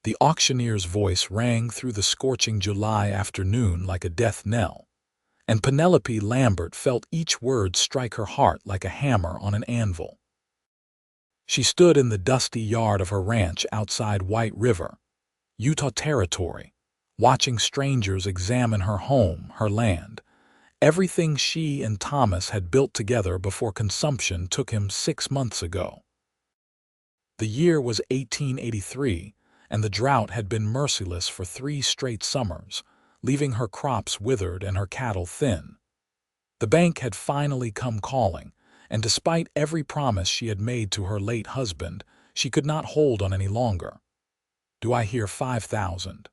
The auctioneer's voice rang through the scorching July afternoon like a death knell, and Penelope Lambert felt each word strike her heart like a hammer on an anvil. She stood in the dusty yard of her ranch outside White River, Utah Territory, watching strangers examine her home, her land, everything she and Thomas had built together before consumption took him 6 months ago. The year was 1883, and the drought had been merciless for 3 straight summers, leaving her crops withered and her cattle thin. The bank had finally come calling, and despite every promise she had made to her late husband, she could not hold on any longer. "Do I hear 5,000?"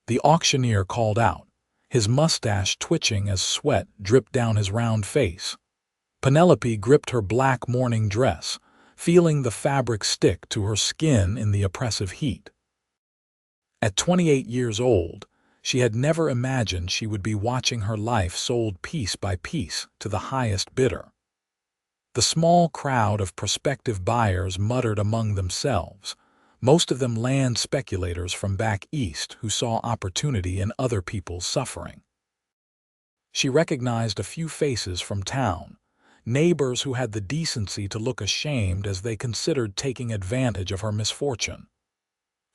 The auctioneer called out, his mustache twitching as sweat dripped down his round face. Penelope gripped her black morning dress, feeling the fabric stick to her skin in the oppressive heat. At 28 years old, she had never imagined she would be watching her life sold piece by piece to the highest bidder. The small crowd of prospective buyers muttered among themselves, most of them land speculators from back east who saw opportunity in other people's suffering. She recognized a few faces from town, neighbors who had the decency to look ashamed as they considered taking advantage of her misfortune.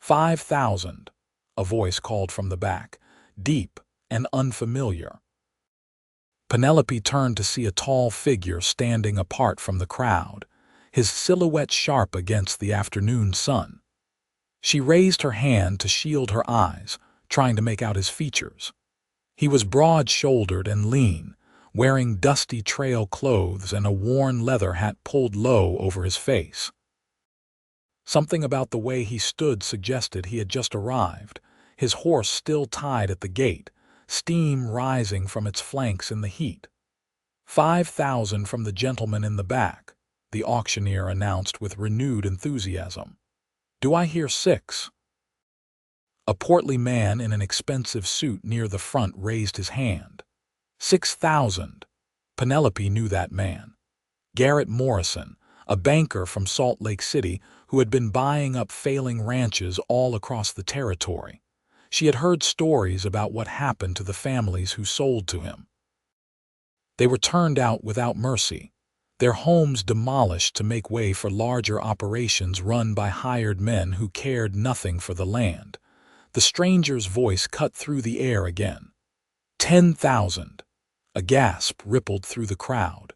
5,000, a voice called from the back, deep and unfamiliar. Penelope turned to see a tall figure standing apart from the crowd, his silhouette sharp against the afternoon sun. She raised her hand to shield her eyes, trying to make out his features. He was broad-shouldered and lean, wearing dusty trail clothes and a worn leather hat pulled low over his face. Something about the way he stood suggested he had just arrived, his horse still tied at the gate, steam rising from its flanks in the heat. 5,000 from the gentleman in the back, the auctioneer announced with renewed enthusiasm. "Do I hear 6? A portly man in an expensive suit near the front raised his hand. 6,000. Penelope knew that man. Garrett Morrison, a banker from Salt Lake City who had been buying up failing ranches all across the territory. She had heard stories about what happened to the families who sold to him. They were turned out without mercy, their homes demolished to make way for larger operations run by hired men who cared nothing for the land. The stranger's voice cut through the air again. 10,000. A gasp rippled through the crowd.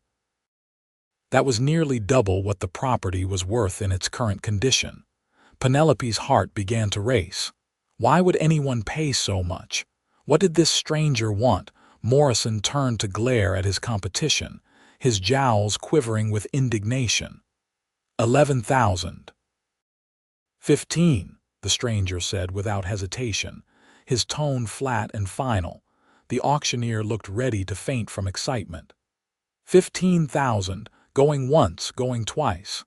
That was nearly double what the property was worth in its current condition. Penelope's heart began to race. Why would anyone pay so much? What did this stranger want? Morrison turned to glare at his competition, his jowls quivering with indignation. 11,000. 15, the stranger said without hesitation, his tone flat and final. The auctioneer looked ready to faint from excitement. 15,000, going once, going twice.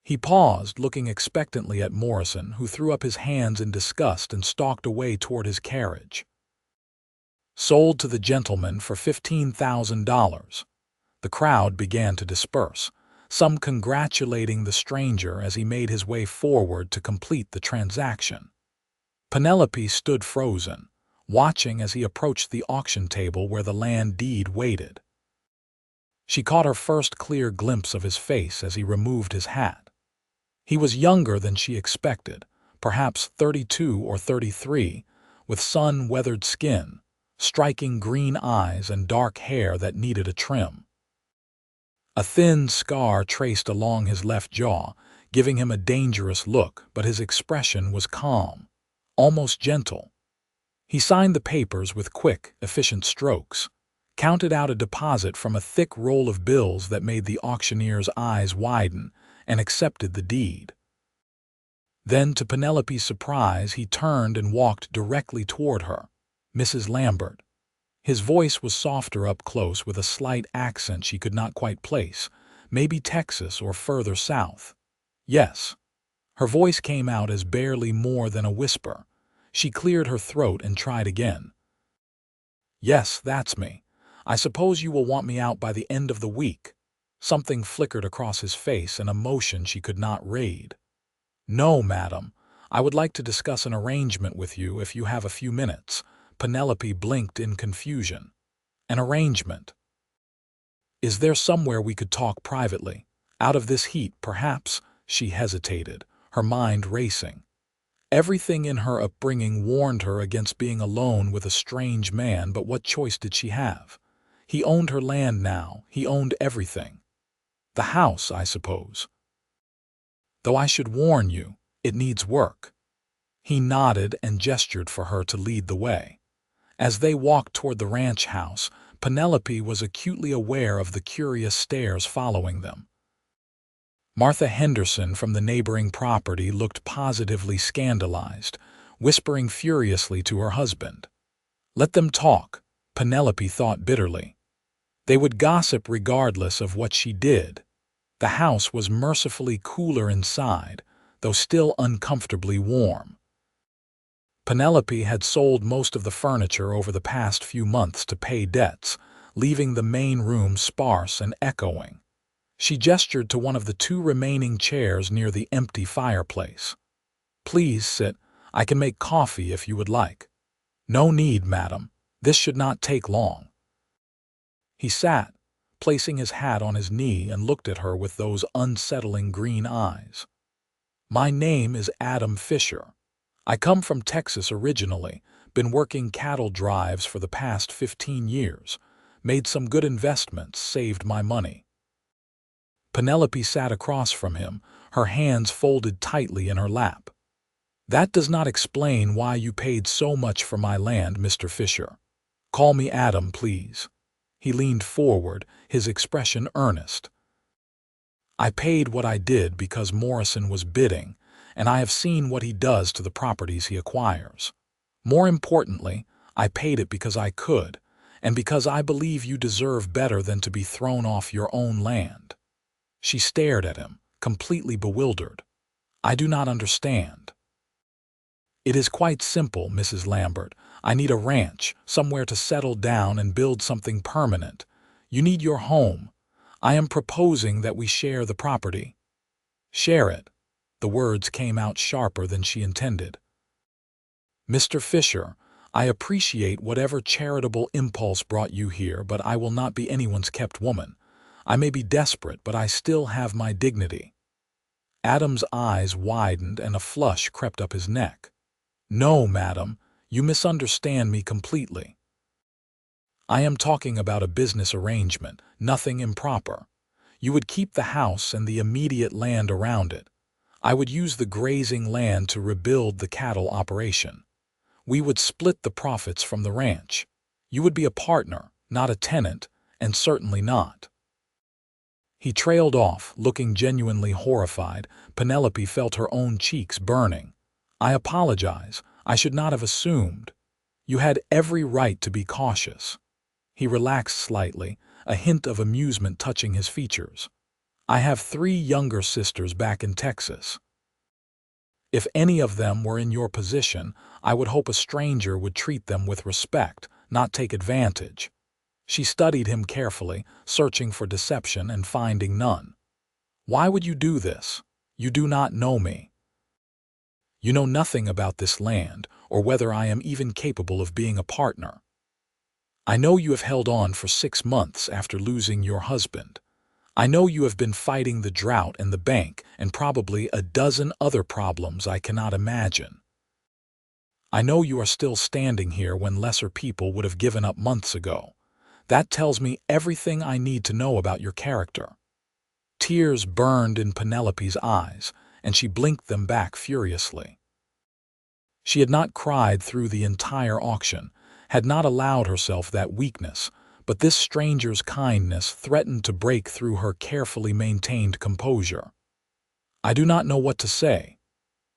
He paused, looking expectantly at Morrison, who threw up his hands in disgust and stalked away toward his carriage. Sold to the gentleman for $15,000. The crowd began to disperse, some congratulating the stranger as he made his way forward to complete the transaction. Penelope stood frozen, watching as he approached the auction table where the land deed waited. She caught her first clear glimpse of his face as he removed his hat. He was younger than she expected, perhaps 32 or 33, with sun-weathered skin, striking green eyes and dark hair that needed a trim. A thin scar traced along his left jaw, giving him a dangerous look, but his expression was calm, almost gentle. He signed the papers with quick, efficient strokes, counted out a deposit from a thick roll of bills that made the auctioneer's eyes widen, and accepted the deed. Then, to Penelope's surprise, he turned and walked directly toward her. "Mrs. Lambert." His voice was softer up close with a slight accent she could not quite place, maybe Texas or further south. "Yes." Her voice came out as barely more than a whisper. She cleared her throat and tried again. "Yes, that's me. I suppose you will want me out by the end of the week." Something flickered across his face, an emotion she could not read. "No, madam. I would like to discuss an arrangement with you if you have a few minutes. Penelope blinked in confusion. An arrangement? Is there somewhere we could talk privately? Out of this heat, perhaps? She hesitated, her mind racing. Everything in her upbringing warned her against being alone with a strange man, but what choice did she have? He owned her land now, he owned everything. The house, I suppose. Though I should warn you, it needs work. He nodded and gestured for her to lead the way. As they walked toward the ranch house, Penelope was acutely aware of the curious stares following them. Martha Henderson from the neighboring property looked positively scandalized, whispering furiously to her husband. Let them talk, Penelope thought bitterly. They would gossip regardless of what she did. The house was mercifully cooler inside, though still uncomfortably warm. Penelope had sold most of the furniture over the past few months to pay debts, leaving the main room sparse and echoing. She gestured to one of the two remaining chairs near the empty fireplace. Please sit. I can make coffee if you would like. No need, madam. This should not take long. He sat, placing his hat on his knee, and looked at her with those unsettling green eyes. My name is Adam Fischer. I come from Texas originally, been working cattle drives for the past 15 years, made some good investments, saved my money. Penelope sat across from him, her hands folded tightly in her lap. That does not explain why you paid so much for my land, Mr. Fischer. Call me Adam, please. He leaned forward, his expression earnest. I paid what I did because Morrison was bidding, and I have seen what he does to the properties he acquires. More importantly, I paid it because I could, and because I believe you deserve better than to be thrown off your own land. She stared at him, completely bewildered. I do not understand. It is quite simple, Mrs. Lambert. I need a ranch, somewhere to settle down and build something permanent. You need your home. I am proposing that we share the property. Share it. The words came out sharper than she intended. Mr. Fischer, I appreciate whatever charitable impulse brought you here, but I will not be anyone's kept woman. I may be desperate, but I still have my dignity. Adam's eyes widened and a flush crept up his neck. No, madam, you misunderstand me completely. I am talking about a business arrangement, nothing improper. You would keep the house and the immediate land around it. I would use the grazing land to rebuild the cattle operation. We would split the profits from the ranch. You would be a partner, not a tenant, and certainly not. He trailed off, looking genuinely horrified. Penelope felt her own cheeks burning. I apologize. I should not have assumed. You had every right to be cautious. He relaxed slightly, a hint of amusement touching his features. I have 3 younger sisters back in Texas. If any of them were in your position, I would hope a stranger would treat them with respect, not take advantage. She studied him carefully, searching for deception and finding none. Why would you do this? You do not know me. You know nothing about this land, or whether I am even capable of being a partner. I know you have held on for 6 months after losing your husband. I know you have been fighting the drought and the bank, and probably a dozen other problems I cannot imagine. I know you are still standing here when lesser people would have given up months ago. That tells me everything I need to know about your character. Tears burned in Penelope's eyes, and she blinked them back furiously. She had not cried through the entire auction, had not allowed herself that weakness, but this stranger's kindness threatened to break through her carefully maintained composure. I do not know what to say.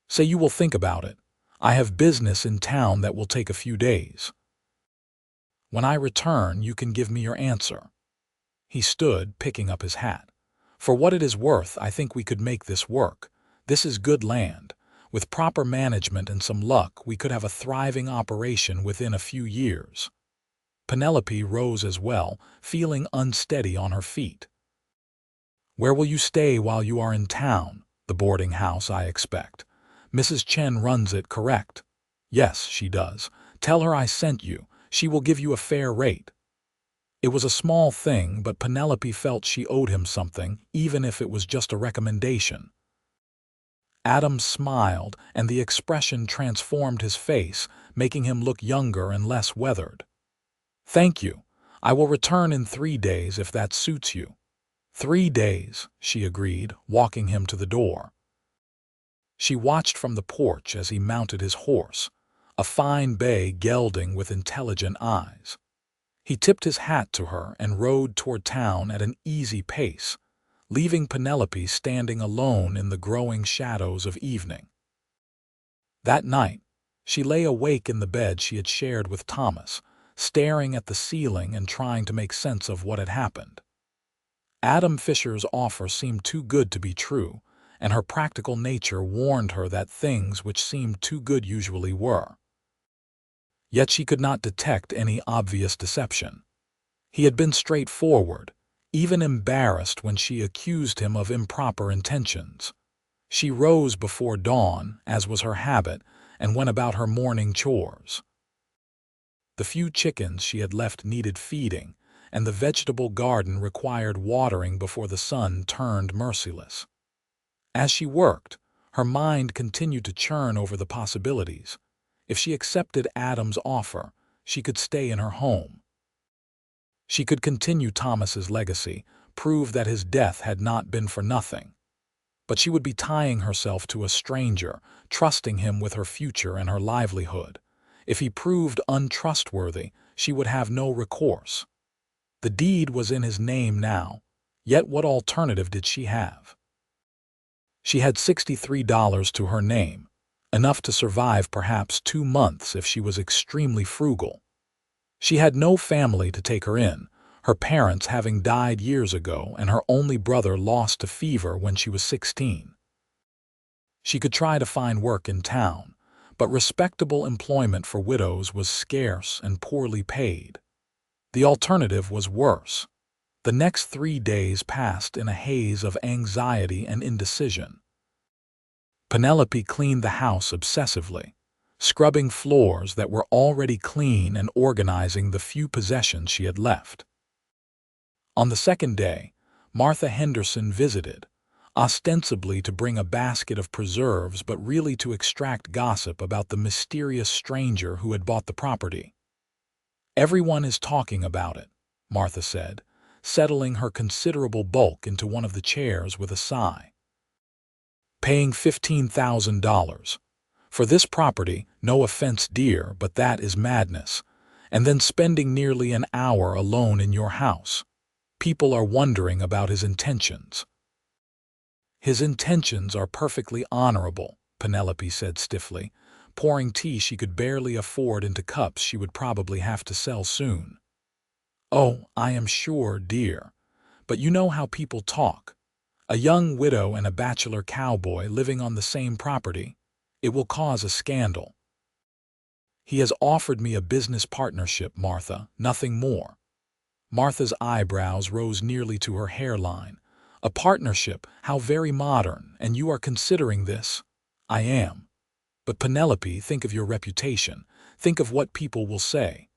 Say you will think about it. I have business in town that will take a few days. When I return, you can give me your answer. He stood, picking up his hat. For what it is worth, I think we could make this work. This is good land. With proper management and some luck, we could have a thriving operation within a few years. Penelope rose as well, feeling unsteady on her feet. Where will you stay while you are in town? The boarding house, I expect. Mrs. Chen runs it, correct? Yes, she does. Tell her I sent you. She will give you a fair rate. It was a small thing, but Penelope felt she owed him something, even if it was just a recommendation. Adam smiled, and the expression transformed his face, making him look younger and less weathered. Thank you. I will return in 3 days if that suits you. 3 days, she agreed, walking him to the door. She watched from the porch as he mounted his horse, a fine bay gelding with intelligent eyes. He tipped his hat to her and rode toward town at an easy pace, leaving Penelope standing alone in the growing shadows of evening. That night, she lay awake in the bed she had shared with Thomas, staring at the ceiling and trying to make sense of what had happened. Adam Fischer's offer seemed too good to be true, and her practical nature warned her that things which seemed too good usually were. Yet she could not detect any obvious deception. He had been straightforward, even embarrassed when she accused him of improper intentions. She rose before dawn, as was her habit, and went about her morning chores. The few chickens she had left needed feeding, and the vegetable garden required watering before the sun turned merciless. As she worked, her mind continued to churn over the possibilities. If she accepted Adam's offer, she could stay in her home. She could continue Thomas's legacy, prove that his death had not been for nothing. But she would be tying herself to a stranger, trusting him with her future and her livelihood. If he proved untrustworthy, she would have no recourse. The deed was in his name now, yet what alternative did she have? She had $63 to her name, enough to survive perhaps 2 months if she was extremely frugal. She had no family to take her in, her parents having died years ago and her only brother lost to fever when she was 16. She could try to find work in town, but respectable employment for widows was scarce and poorly paid. The alternative was worse. The next 3 days passed in a haze of anxiety and indecision. Penelope cleaned the house obsessively, scrubbing floors that were already clean and organizing the few possessions she had left. On the second day, Martha Henderson visited, ostensibly to bring a basket of preserves but really to extract gossip about the mysterious stranger who had bought the property. "Everyone is talking about it," Martha said, settling her considerable bulk into one of the chairs with a sigh. "Paying $15,000. For this property, no offense, dear, but that is madness. And then spending nearly an hour alone in your house. People are wondering about his intentions." "His intentions are perfectly honorable," Penelope said stiffly, pouring tea she could barely afford into cups she would probably have to sell soon. "Oh, I am sure, dear. But you know how people talk. A young widow and a bachelor cowboy living on the same property. It will cause a scandal." "He has offered me a business partnership, Martha, nothing more." Martha's eyebrows rose nearly to her hairline. "A partnership, how very modern, and you are considering this?" "I am. But Penelope, think of your reputation. Think of what people will say."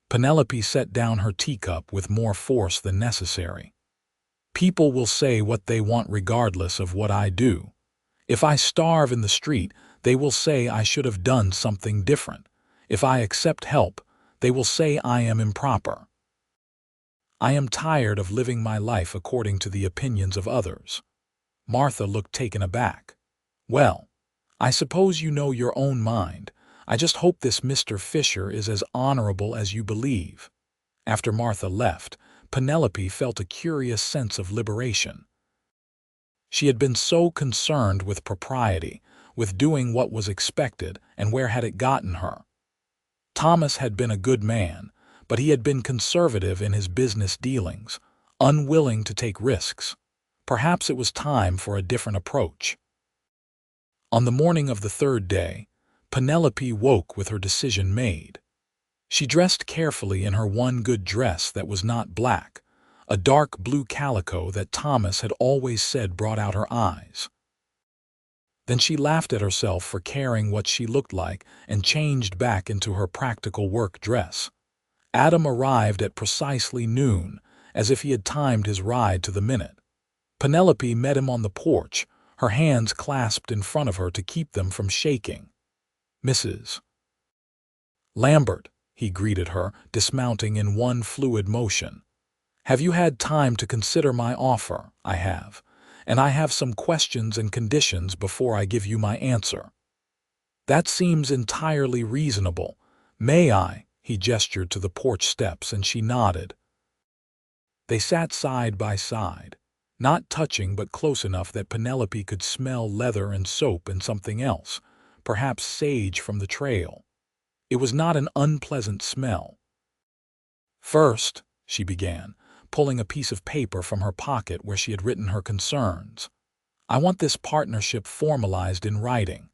Penelope set down her teacup with more force than necessary. "People will say what they want regardless of what I do. If I starve in the street, they will say I should have done something different. If I accept help, they will say I am improper. I am tired of living my life according to the opinions of others." Martha looked taken aback. "Well, I suppose you know your own mind. I just hope this Mr. Fischer is as honorable as you believe." After Martha left, Penelope felt a curious sense of liberation. She had been so concerned with propriety, with doing what was expected, and where had it gotten her? Thomas had been a good man, but he had been conservative in his business dealings, unwilling to take risks. Perhaps it was time for a different approach. On the morning of the third day, Penelope woke with her decision made. She dressed carefully in her one good dress that was not black, a dark blue calico that Thomas had always said brought out her eyes. Then she laughed at herself for caring what she looked like and changed back into her practical work dress. Adam arrived at precisely noon, as if he had timed his ride to the minute. Penelope met him on the porch, her hands clasped in front of her to keep them from shaking. "Mrs. Lambert," he greeted her, dismounting in one fluid motion. "Have you had time to consider my offer?" "I have, and I have some questions and conditions before I give you my answer." "That seems entirely reasonable. May I?" He gestured to the porch steps, and she nodded. They sat side by side, not touching but close enough that Penelope could smell leather and soap and something else, perhaps sage from the trail. It was not an unpleasant smell. "First," she began, pulling a piece of paper from her pocket where she had written her concerns, "I want this partnership formalized in writing.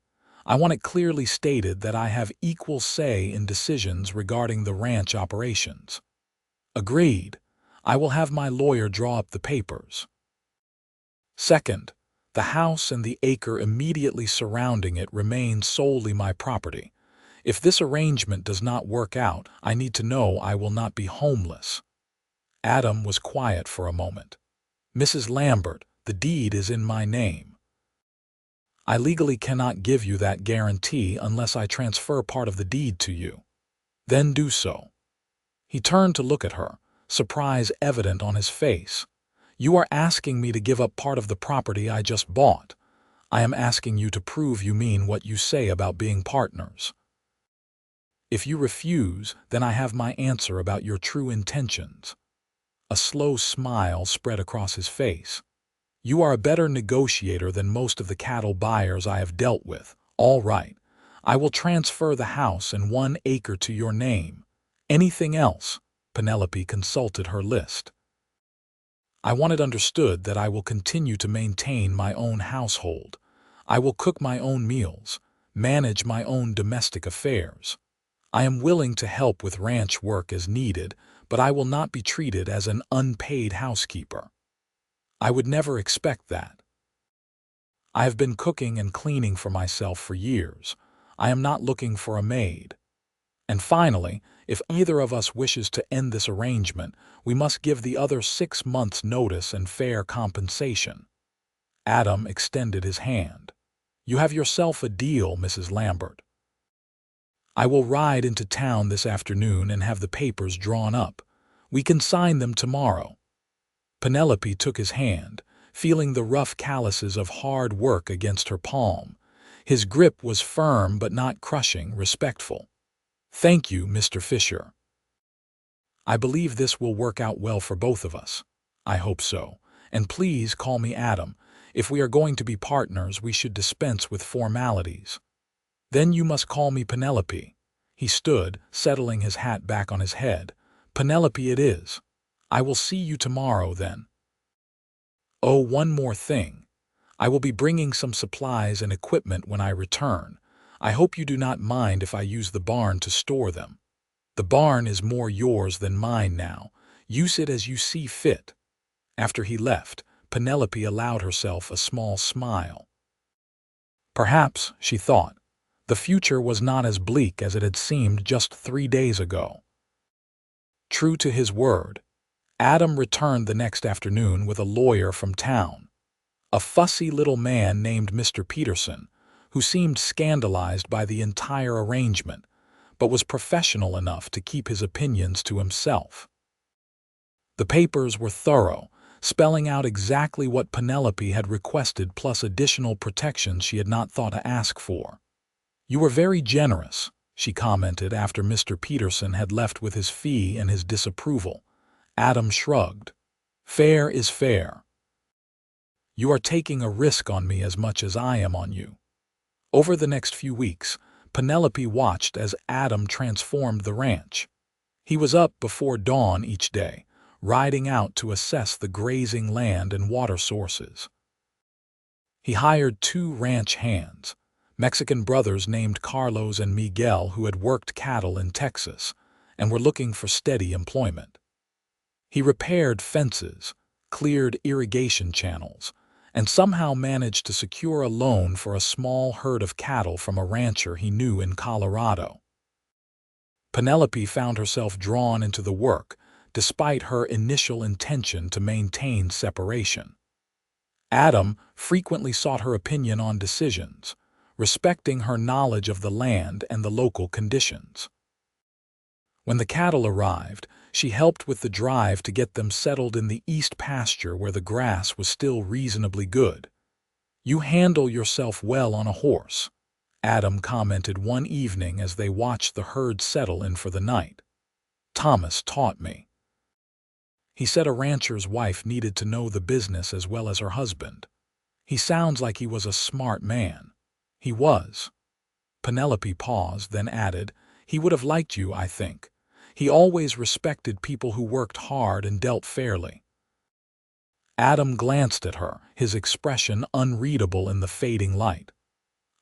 I want it clearly stated that I have equal say in decisions regarding the ranch operations." "Agreed. I will have my lawyer draw up the papers." "Second, the house and the acre immediately surrounding it remain solely my property. If this arrangement does not work out, I need to know I will not be homeless." Adam was quiet for a moment. "Mrs. Lambert, the deed is in my name. I legally cannot give you that guarantee unless I transfer part of the deed to you." "Then do so." He turned to look at her, surprise evident on his face. "You are asking me to give up part of the property I just bought. I am asking you to prove you mean what you say about being partners. If you refuse, then I have my answer about your true intentions." A slow smile spread across his face. "You are a better negotiator than most of the cattle buyers I have dealt with. All right. I will transfer the house and 1 acre to your name. Anything else?" Penelope consulted her list. "I want it understood that I will continue to maintain my own household. I will cook my own meals, manage my own domestic affairs. I am willing to help with ranch work as needed, but I will not be treated as an unpaid housekeeper. I would never expect that. I have been cooking and cleaning for myself for years. I am not looking for a maid. And finally, if either of us wishes to end this arrangement, we must give the other 6 months' notice and fair compensation." Adam extended his hand. "You have yourself a deal, Mrs. Lambert. I will ride into town this afternoon and have the papers drawn up. We can sign them tomorrow." Penelope took his hand, feeling the rough calluses of hard work against her palm. His grip was firm but not crushing, respectful. "Thank you, Mr. Fischer. I believe this will work out well for both of us." "I hope so. And please call me Adam. If we are going to be partners, we should dispense with formalities." "Then you must call me Penelope." He stood, settling his hat back on his head. "Penelope it is. I will see you tomorrow, then. Oh, one more thing. I will be bringing some supplies and equipment when I return. I hope you do not mind if I use the barn to store them. The barn is more yours than mine now. Use it as you see fit." After he left, Penelope allowed herself a small smile. Perhaps, she thought, the future was not as bleak as it had seemed just 3 days ago. True to his word, Adam returned the next afternoon with a lawyer from town, a fussy little man named Mr. Peterson, who seemed scandalized by the entire arrangement, but was professional enough to keep his opinions to himself. The papers were thorough, spelling out exactly what Penelope had requested plus additional protections she had not thought to ask for. "You were very generous," she commented after Mr. Peterson had left with his fee and his disapproval. Adam shrugged. "Fair is fair. You are taking a risk on me as much as I am on you." Over the next few weeks, Penelope watched as Adam transformed the ranch. He was up before dawn each day, riding out to assess the grazing land and water sources. He hired 2 ranch hands, Mexican brothers named Carlos and Miguel, who had worked cattle in Texas and were looking for steady employment. He repaired fences, cleared irrigation channels, and somehow managed to secure a loan for a small herd of cattle from a rancher he knew in Colorado. Penelope found herself drawn into the work, despite her initial intention to maintain separation. Adam frequently sought her opinion on decisions, respecting her knowledge of the land and the local conditions. When the cattle arrived, she helped with the drive to get them settled in the east pasture where the grass was still reasonably good. "You handle yourself well on a horse," Adam commented one evening as they watched the herd settle in for the night. "Thomas taught me." He said a rancher's wife needed to know the business as well as her husband. "He sounds like he was a smart man." "He was." Penelope paused, then added, "He would have liked you, I think. He always respected people who worked hard and dealt fairly." Adam glanced at her, his expression unreadable in the fading light.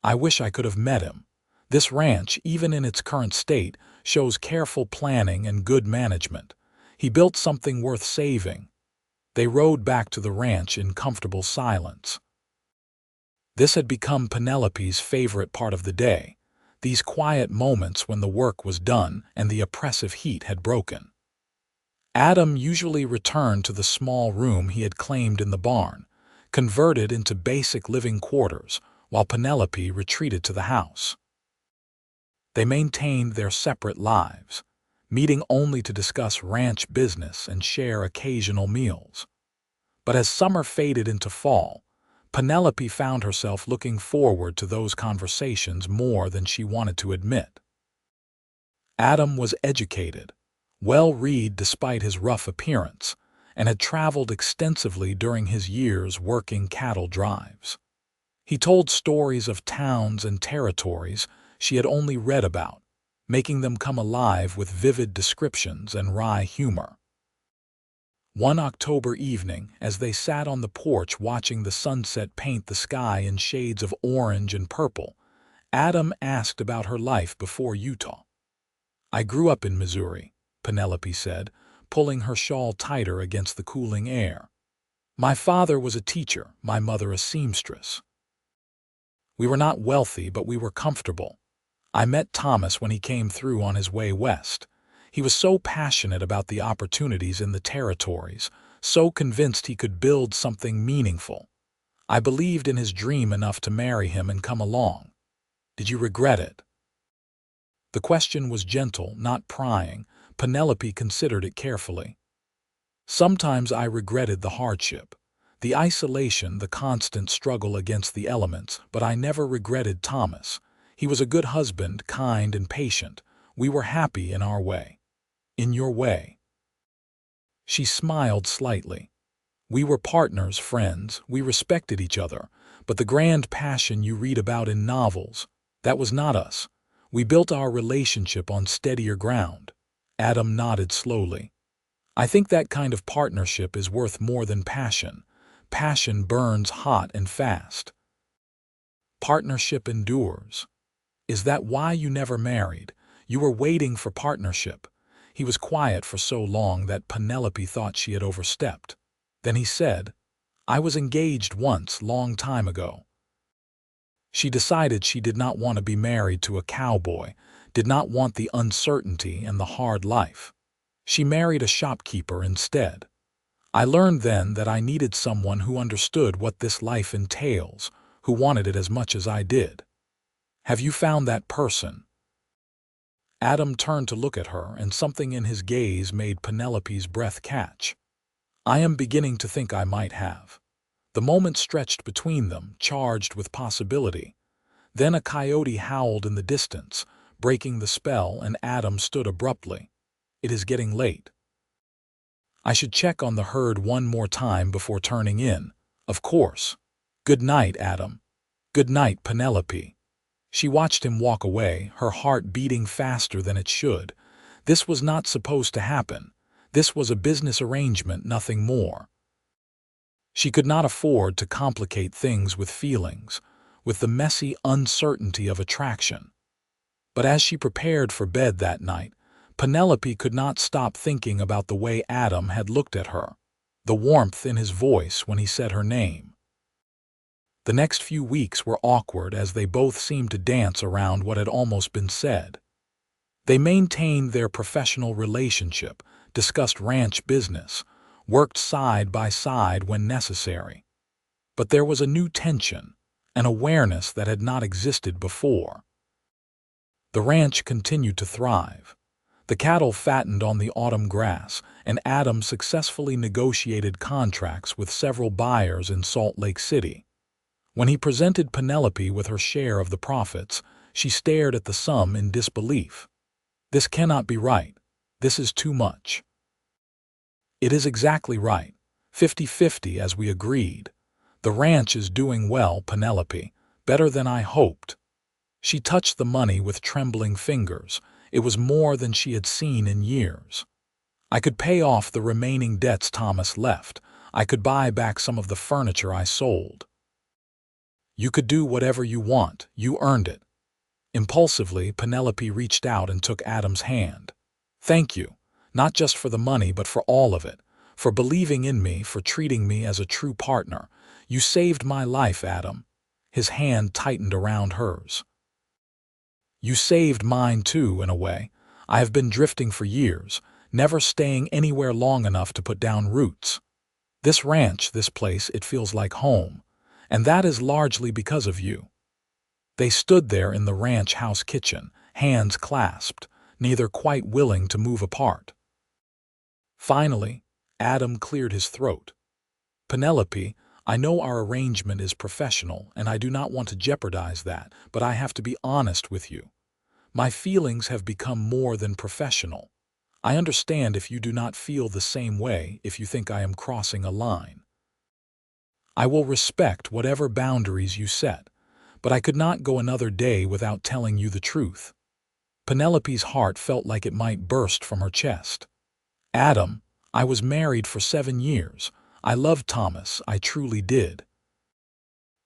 "I wish I could have met him. This ranch, even in its current state, shows careful planning and good management. He built something worth saving." They rode back to the ranch in comfortable silence. This had become Penelope's favorite part of the day, these quiet moments when the work was done and the oppressive heat had broken. Adam usually returned to the small room he had claimed in the barn, converted into basic living quarters, while Penelope retreated to the house. They maintained their separate lives, meeting only to discuss ranch business and share occasional meals. But as summer faded into fall, Penelope found herself looking forward to those conversations more than she wanted to admit. Adam was educated, well-read despite his rough appearance, and had traveled extensively during his years working cattle drives. He told stories of towns and territories she had only read about, making them come alive with vivid descriptions and wry humor. One October evening, as they sat on the porch watching the sunset paint the sky in shades of orange and purple, Adam asked about her life before Utah. "I grew up in Missouri," Penelope said, pulling her shawl tighter against the cooling air. "My father was a teacher, my mother a seamstress. We were not wealthy, but we were comfortable. I met Thomas when he came through on his way west. He was so passionate about the opportunities in the territories, so convinced he could build something meaningful. I believed in his dream enough to marry him and come along. Did you regret it?" The question was gentle, not prying. Penelope considered it carefully. "Sometimes I regretted the hardship, the isolation, the constant struggle against the elements, but I never regretted Thomas. He was a good husband, kind and patient. We were happy in our way." "In your way?" She smiled slightly. "We were partners, friends, we respected each other, but the grand passion you read about in novels, that was not us. We built our relationship on steadier ground." Adam nodded slowly. "I think that kind of partnership is worth more than passion. Passion burns hot and fast. Partnership endures. Is that why you never married? You were waiting for partnership." He was quiet for so long that Penelope thought she had overstepped. Then he said, "I was engaged once, long time ago." She decided she did not want to be married to a cowboy, did not want the uncertainty and the hard life. She married a shopkeeper instead. "I learned then that I needed someone who understood what this life entails, who wanted it as much as I did." "Have you found that person?" Adam turned to look at her, and something in his gaze made Penelope's breath catch. "I am beginning to think I might have." The moment stretched between them, charged with possibility. Then a coyote howled in the distance, breaking the spell, and Adam stood abruptly. "It is getting late. I should check on the herd one more time before turning in." "Of course. Good night, Adam." "Good night, Penelope." She watched him walk away, her heart beating faster than it should. This was not supposed to happen. This was a business arrangement, nothing more. She could not afford to complicate things with feelings, with the messy uncertainty of attraction. But as she prepared for bed that night, Penelope could not stop thinking about the way Adam had looked at her, the warmth in his voice when he said her name. The next few weeks were awkward as they both seemed to dance around what had almost been said. They maintained their professional relationship, discussed ranch business, worked side by side when necessary. But there was a new tension, an awareness that had not existed before. The ranch continued to thrive. The cattle fattened on the autumn grass, and Adam successfully negotiated contracts with several buyers in Salt Lake City. When he presented Penelope with her share of the profits, she stared at the sum in disbelief. "This cannot be right. This is too much." "It is exactly right. 50-50 as we agreed. The ranch is doing well, Penelope, better than I hoped." She touched the money with trembling fingers. It was more than she had seen in years. "I could pay off the remaining debts Thomas left. I could buy back some of the furniture I sold." "You could do whatever you want. You earned it." Impulsively, Penelope reached out and took Adam's hand. "Thank you, not just for the money but for all of it, for believing in me, for treating me as a true partner. You saved my life, Adam." His hand tightened around hers. "You saved mine too, in a way. I have been drifting for years, never staying anywhere long enough to put down roots. This ranch, this place, it feels like home, and that is largely because of you." They stood there in the ranch house kitchen, hands clasped, neither quite willing to move apart. Finally, Adam cleared his throat. "Penelope, I know our arrangement is professional, and I do not want to jeopardize that, but I have to be honest with you. My feelings have become more than professional. I understand if you do not feel the same way, if you think I am crossing a line. I will respect whatever boundaries you set, but I could not go another day without telling you the truth." Penelope's heart felt like it might burst from her chest. "Adam, I was married for 7 years. I loved Thomas, I truly did.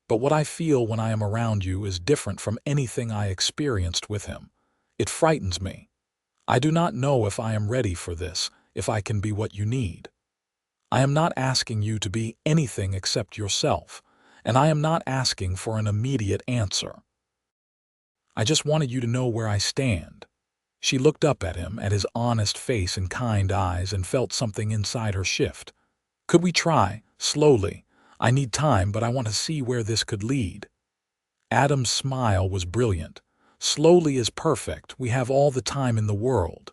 But what I feel when I am around you is different from anything I experienced with him. It frightens me. I do not know if I am ready for this, if I can be what you need. I am not asking you to be anything except yourself, and I am not asking for an immediate answer. I just wanted you to know where I stand." She looked up at him, at his honest face and kind eyes, and felt something inside her shift. "Could we try, slowly? I need time, but I want to see where this could lead." Adam's smile was brilliant. "Slowly is perfect. We have all the time in the world."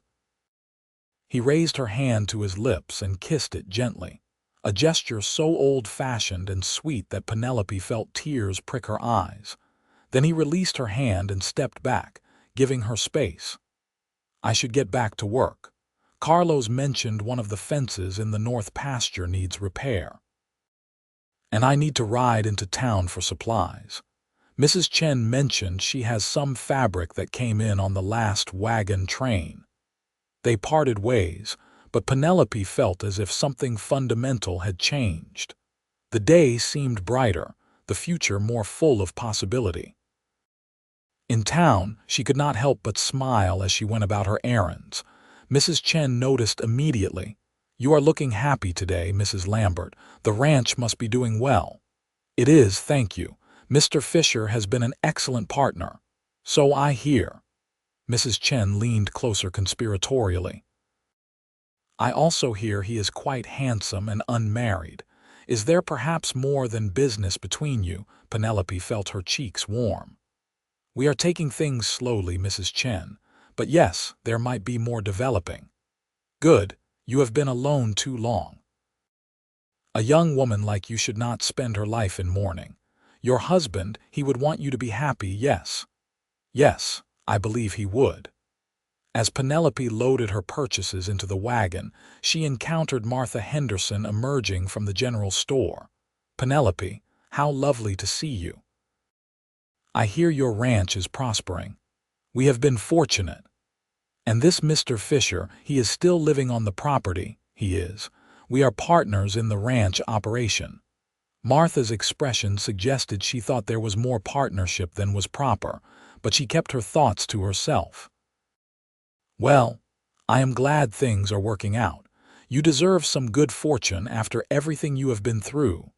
He raised her hand to his lips and kissed it gently, a gesture so old-fashioned and sweet that Penelope felt tears prick her eyes. Then he released her hand and stepped back, giving her space. "I should get back to work. Carlos mentioned one of the fences in the north pasture needs repair. And I need to ride into town for supplies. Mrs. Chen mentioned she has some fabric that came in on the last wagon train." They parted ways, but Penelope felt as if something fundamental had changed. The day seemed brighter, the future more full of possibility. In town, she could not help but smile as she went about her errands. Mrs. Chen noticed immediately. "You are looking happy today, Mrs. Lambert. The ranch must be doing well." "It is, thank you. Mr. Fischer has been an excellent partner." "So I hear." Mrs. Chen leaned closer conspiratorially. "I also hear he is quite handsome and unmarried. Is there perhaps more than business between you?" Penelope felt her cheeks warm. "We are taking things slowly, Mrs. Chen, but yes, there might be more developing." "Good. You have been alone too long. A young woman like you should not spend her life in mourning. Your husband, he would want you to be happy, yes?" "Yes, I believe he would." As Penelope loaded her purchases into the wagon, she encountered Martha Henderson emerging from the general store. "Penelope, how lovely to see you. I hear your ranch is prospering. We have been fortunate. And this Mr. Fischer, he is still living on the property." "He is. We are partners in the ranch operation." Martha's expression suggested she thought there was more partnership than was proper, but she kept her thoughts to herself. "Well, I am glad things are working out. You deserve some good fortune after everything you have been through."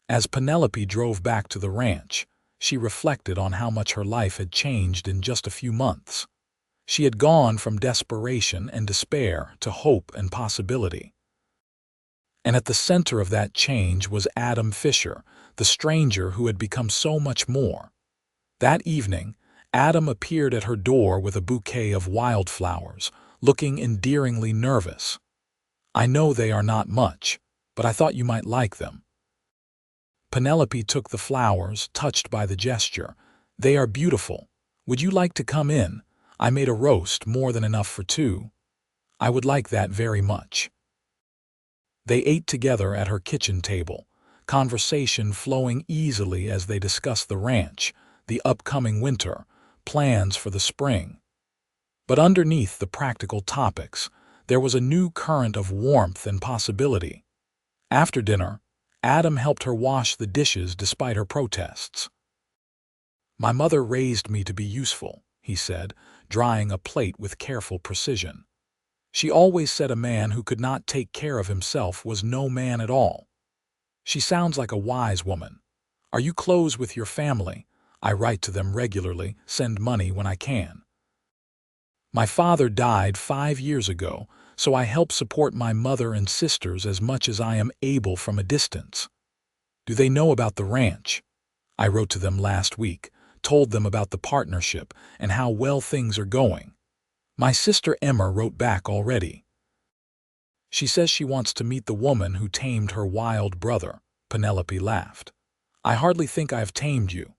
As Penelope drove back to the ranch, she reflected on how much her life had changed in just a few months. She had gone from desperation and despair to hope and possibility. And at the center of that change was Adam Fischer, the stranger who had become so much more. That evening, Adam appeared at her door with a bouquet of wildflowers, looking endearingly nervous. "I know they are not much, but I thought you might like them." Penelope took the flowers, touched by the gesture. "They are beautiful. Would you like to come in? I made a roast, more than enough for two." "I would like that very much." They ate together at her kitchen table, conversation flowing easily as they discussed the ranch, the upcoming winter, plans for the spring. But underneath the practical topics, there was a new current of warmth and possibility. After dinner, Adam helped her wash the dishes despite her protests. "My mother raised me to be useful," he said, drying a plate with careful precision. "She always said a man who could not take care of himself was no man at all." "She sounds like a wise woman. Are you close with your family?" "I write to them regularly, send money when I can." "My father died 5 years ago, so I help support my mother and sisters as much as I am able from a distance." "Do they know about the ranch?" "I wrote to them last week, told them about the partnership and how well things are going. My sister Emma wrote back already. She says she wants to meet the woman who tamed her wild brother." Penelope laughed. "I hardly think I have tamed you."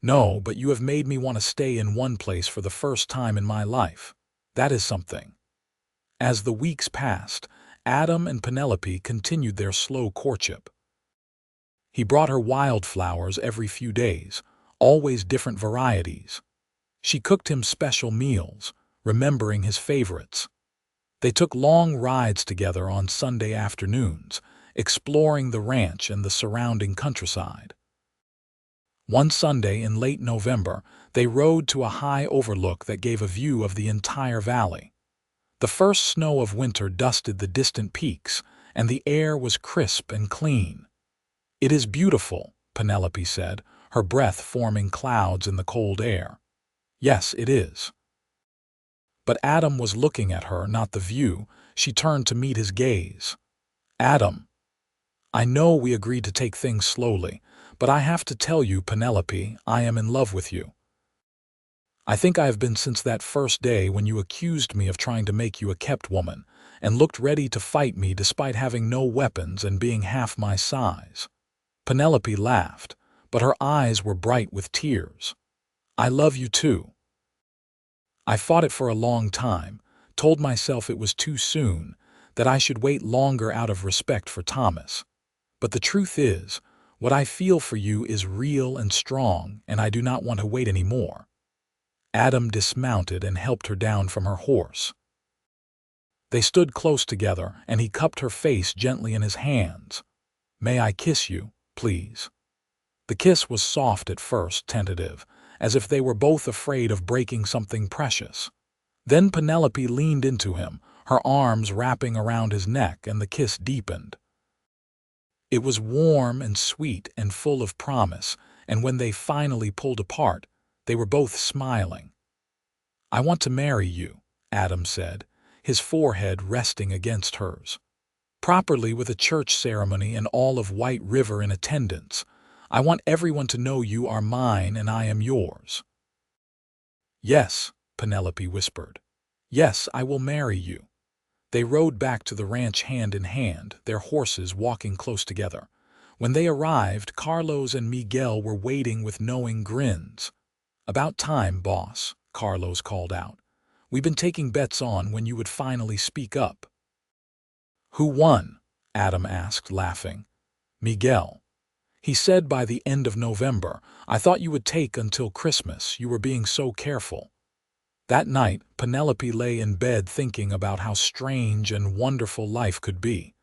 "No, but you have made me want to stay in one place for the first time in my life. That is something." As the weeks passed, Adam and Penelope continued their slow courtship. He brought her wildflowers every few days, always different varieties. She cooked him special meals, remembering his favorites. They took long rides together on Sunday afternoons, exploring the ranch and the surrounding countryside. One Sunday in late November, they rode to a high overlook that gave a view of the entire valley. The first snow of winter dusted the distant peaks, and the air was crisp and clean. "It is beautiful," Penelope said, her breath forming clouds in the cold air. "Yes, it is." But Adam was looking at her, not the view. She turned to meet his gaze. "Adam, I know we agreed to take things slowly, but I have to tell you, Penelope, I am in love with you. I think I have been since that first day when you accused me of trying to make you a kept woman, and looked ready to fight me despite having no weapons and being half my size." Penelope laughed, but her eyes were bright with tears. "I love you too. I fought it for a long time, told myself it was too soon, that I should wait longer out of respect for Thomas. But the truth is, what I feel for you is real and strong, and I do not want to wait any more." Adam dismounted and helped her down from her horse. They stood close together, and he cupped her face gently in his hands. "May I kiss you, please?" The kiss was soft at first, tentative, as if they were both afraid of breaking something precious. Then Penelope leaned into him, her arms wrapping around his neck, and the kiss deepened. It was warm and sweet and full of promise, and when they finally pulled apart, they were both smiling. "I want to marry you," Adam said, his forehead resting against hers. "Properly, with a church ceremony and all of White River in attendance. I want everyone to know you are mine and I am yours." "Yes," Penelope whispered. "Yes, I will marry you." They rode back to the ranch hand in hand, their horses walking close together. When they arrived, Carlos and Miguel were waiting with knowing grins. "About time, boss," Carlos called out. "We've been taking bets on when you would finally speak up." "Who won?" Adam asked, laughing. "Miguel. He said by the end of November. I thought you would take until Christmas. You were being so careful." That night, Penelope lay in bed thinking about how strange and wonderful life could be.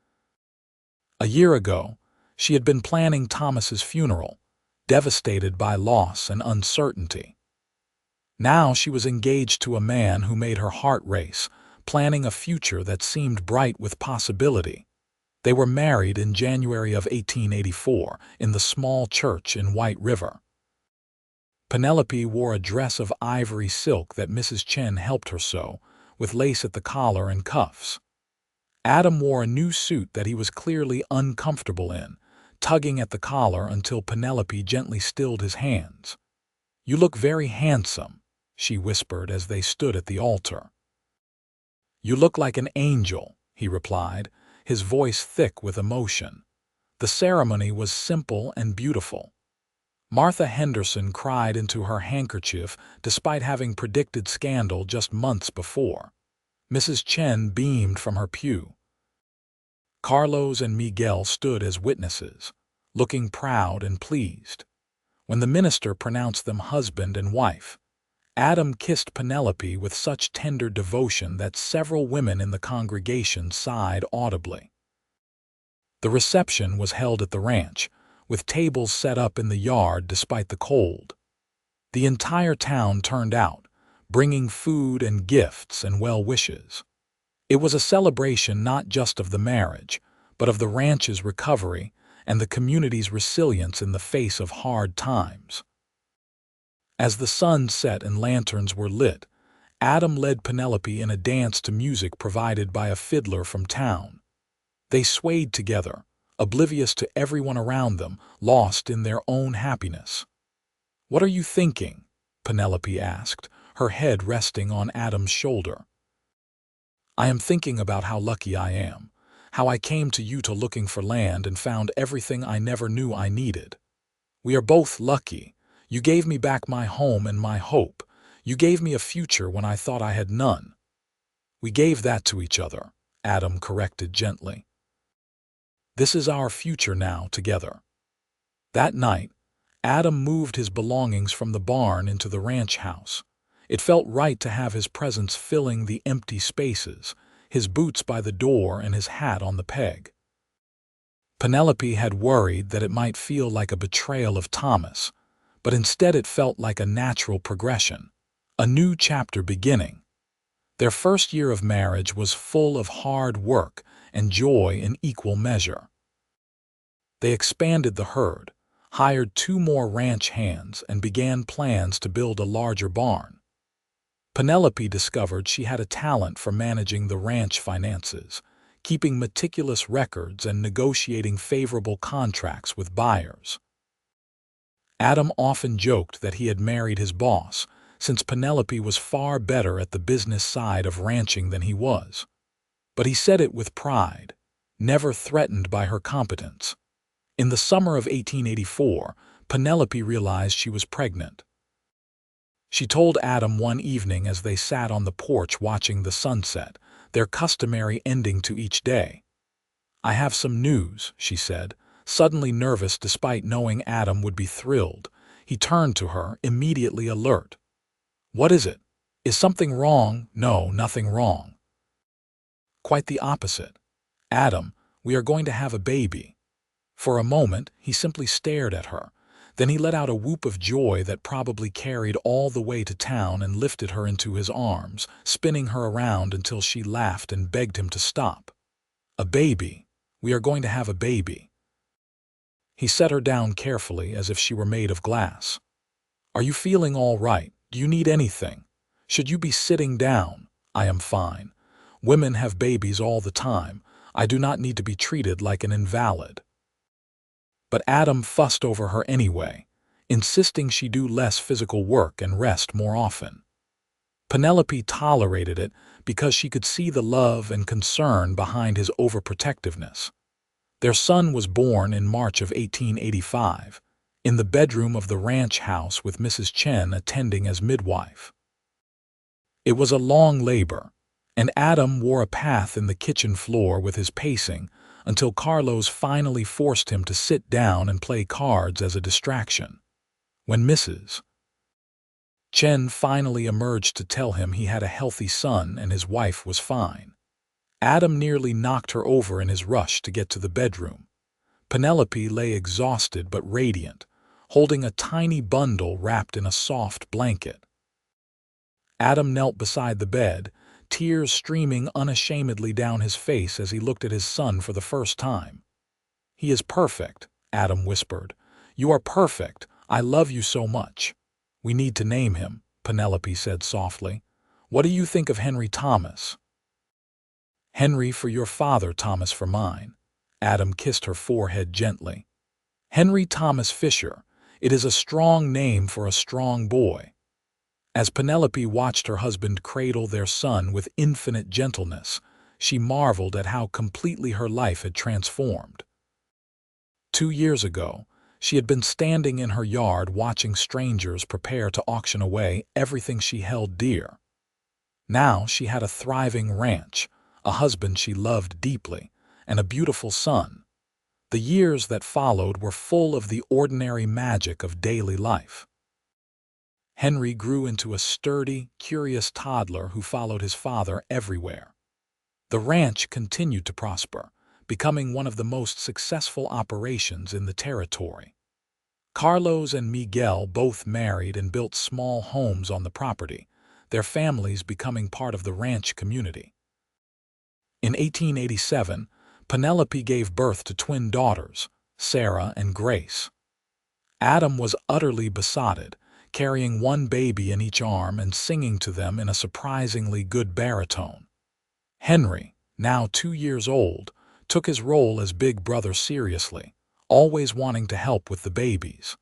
A year ago, she had been planning Thomas's funeral, devastated by loss and uncertainty. Now she was engaged to a man who made her heart race, planning a future that seemed bright with possibility. They were married in January of 1884 in the small church in White River. Penelope wore a dress of ivory silk that Mrs. Chen helped her sew, with lace at the collar and cuffs. Adam wore a new suit that he was clearly uncomfortable in, tugging at the collar until Penelope gently stilled his hands. "You look very handsome," she whispered as they stood at the altar. "You look like an angel," he replied, his voice thick with emotion. The ceremony was simple and beautiful. Martha Henderson cried into her handkerchief despite having predicted scandal just months before. Mrs. Chen beamed from her pew. Carlos and Miguel stood as witnesses, looking proud and pleased. When the minister pronounced them husband and wife, Adam kissed Penelope with such tender devotion that several women in the congregation sighed audibly. The reception was held at the ranch, with tables set up in the yard despite the cold. The entire town turned out, bringing food and gifts and well wishes. It was a celebration not just of the marriage, but of the ranch's recovery and the community's resilience in the face of hard times. As the sun set and lanterns were lit, Adam led Penelope in a dance to music provided by a fiddler from town. They swayed together, oblivious to everyone around them, lost in their own happiness. "What are you thinking?" Penelope asked, her head resting on Adam's shoulder. "I am thinking about how lucky I am, how I came to Utah looking for land and found everything I never knew I needed. We are both lucky. You gave me back my home and my hope. You gave me a future when I thought I had none." "We gave that to each other," Adam corrected gently. "This is our future now, together." That night, Adam moved his belongings from the barn into the ranch house. It felt right to have his presence filling the empty spaces, his boots by the door and his hat on the peg. Penelope had worried that it might feel like a betrayal of Thomas, but instead it felt like a natural progression, a new chapter beginning. Their first year of marriage was full of hard work and joy in equal measure. They expanded the herd, hired 2 more ranch hands, and began plans to build a larger barn. Penelope discovered she had a talent for managing the ranch finances, keeping meticulous records and negotiating favorable contracts with buyers. Adam often joked that he had married his boss, since Penelope was far better at the business side of ranching than he was. But he said it with pride, never threatened by her competence. In the summer of 1884, Penelope realized she was pregnant. She told Adam one evening as they sat on the porch watching the sunset, their customary ending to each day. "I have some news," she said, suddenly nervous despite knowing Adam would be thrilled. He turned to her, immediately alert. "What is it? Is something wrong?" "No, nothing wrong." "Quite the opposite. Adam, we are going to have a baby." For a moment, he simply stared at her. Then he let out a whoop of joy that probably carried all the way to town and lifted her into his arms, spinning her around until she laughed and begged him to stop. "A baby. We are going to have a baby." He set her down carefully as if she were made of glass. "Are you feeling all right? Do you need anything? Should you be sitting down?" "I am fine. Women have babies all the time. I do not need to be treated like an invalid." But Adam fussed over her anyway, insisting she do less physical work and rest more often. Penelope tolerated it because she could see the love and concern behind his overprotectiveness. Their son was born in March of 1885, in the bedroom of the ranch house with Mrs. Chen attending as midwife. It was a long labor, and Adam wore a path in the kitchen floor with his pacing until Carlos finally forced him to sit down and play cards as a distraction. When Mrs. Chen finally emerged to tell him he had a healthy son and his wife was fine, Adam nearly knocked her over in his rush to get to the bedroom. Penelope lay exhausted but radiant, holding a tiny bundle wrapped in a soft blanket. Adam knelt beside the bed, tears streaming unashamedly down his face as he looked at his son for the first time. "He is perfect," Adam whispered. "You are perfect. I love you so much." "We need to name him," Penelope said softly. "What do you think of Henry Thomas?" "Henry for your father, Thomas for mine." Adam kissed her forehead gently. "Henry Thomas Fisher. It is a strong name for a strong boy." As Penelope watched her husband cradle their son with infinite gentleness, she marveled at how completely her life had transformed. 2 years ago, she had been standing in her yard watching strangers prepare to auction away everything she held dear. Now she had a thriving ranch, a husband she loved deeply, and a beautiful son. The years that followed were full of the ordinary magic of daily life. Henry grew into a sturdy, curious toddler who followed his father everywhere. The ranch continued to prosper, becoming one of the most successful operations in the territory. Carlos and Miguel both married and built small homes on the property, their families becoming part of the ranch community. In 1887, Penelope gave birth to twin daughters, Sarah and Grace. Adam was utterly besotted, carrying one baby in each arm and singing to them in a surprisingly good baritone. Henry, now 2 years old, took his role as big brother seriously, always wanting to help with the babies.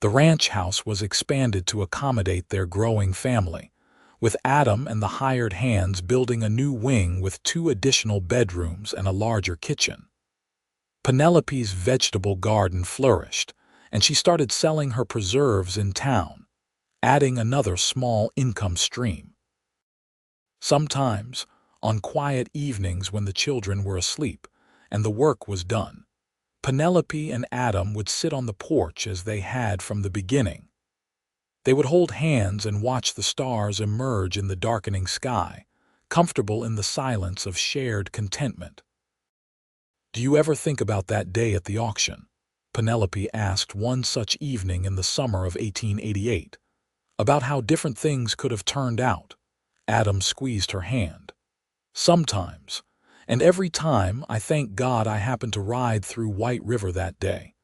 The ranch house was expanded to accommodate their growing family, with Adam and the hired hands building a new wing with 2 additional bedrooms and a larger kitchen. Penelope's vegetable garden flourished, and she started selling her preserves in town, adding another small income stream. Sometimes, on quiet evenings when the children were asleep and the work was done, Penelope and Adam would sit on the porch as they had from the beginning. They would hold hands and watch the stars emerge in the darkening sky, comfortable in the silence of shared contentment. "Do you ever think about that day at the auction?" Penelope asked one such evening in the summer of 1888. "About how different things could have turned out?" Adam squeezed her hand. "Sometimes, and every time I thank God I happened to ride through White River that day.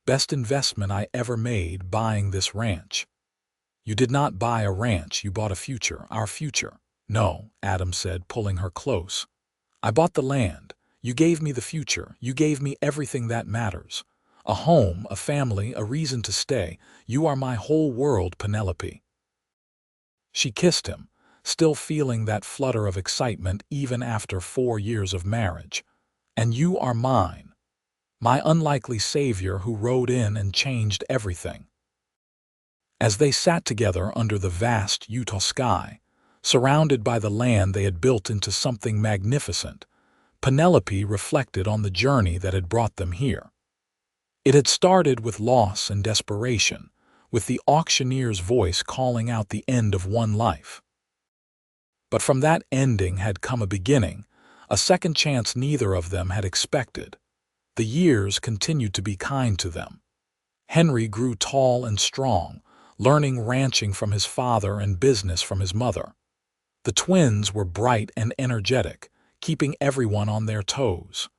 Best investment I ever made buying this ranch." "You did not buy a ranch, you bought a future, our future." "No," Adam said, pulling her close. "I bought the land. You gave me the future. You gave me everything that matters. A home, a family, a reason to stay. You are my whole world, Penelope." She kissed him, still feeling that flutter of excitement even after 4 years of marriage. "And you are mine. My unlikely savior who rode in and changed everything." As they sat together under the vast Utah sky, surrounded by the land they had built into something magnificent, Penelope reflected on the journey that had brought them here. It had started with loss and desperation, with the auctioneer's voice calling out the end of one life. But from that ending had come a beginning, a second chance neither of them had expected. The years continued to be kind to them. Henry grew tall and strong, learning ranching from his father and business from his mother. The twins were bright and energetic, keeping everyone on their toes.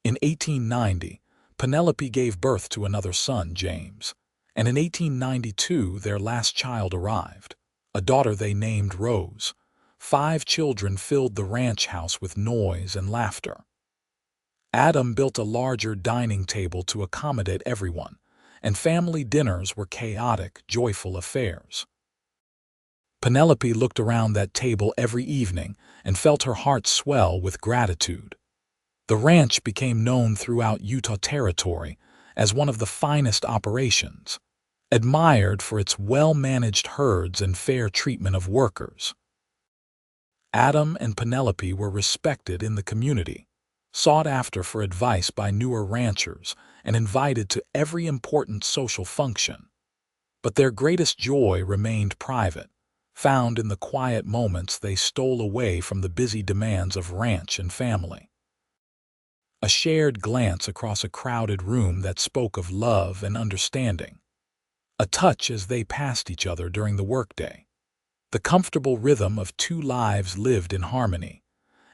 In 1890, Penelope gave birth to another son, James, and in 1892 their last child arrived, a daughter they named Rose. 5 children filled the ranch house with noise and laughter. Adam built a larger dining table to accommodate everyone, and family dinners were chaotic, joyful affairs. Penelope looked around that table every evening and felt her heart swell with gratitude. The ranch became known throughout Utah Territory as one of the finest operations, admired for its well-managed herds and fair treatment of workers. Adam and Penelope were respected in the community, sought after for advice by newer ranchers, and invited to every important social function. But their greatest joy remained private, found in the quiet moments they stole away from the busy demands of ranch and family. A shared glance across a crowded room that spoke of love and understanding. A touch as they passed each other during the workday. The comfortable rhythm of two lives lived in harmony.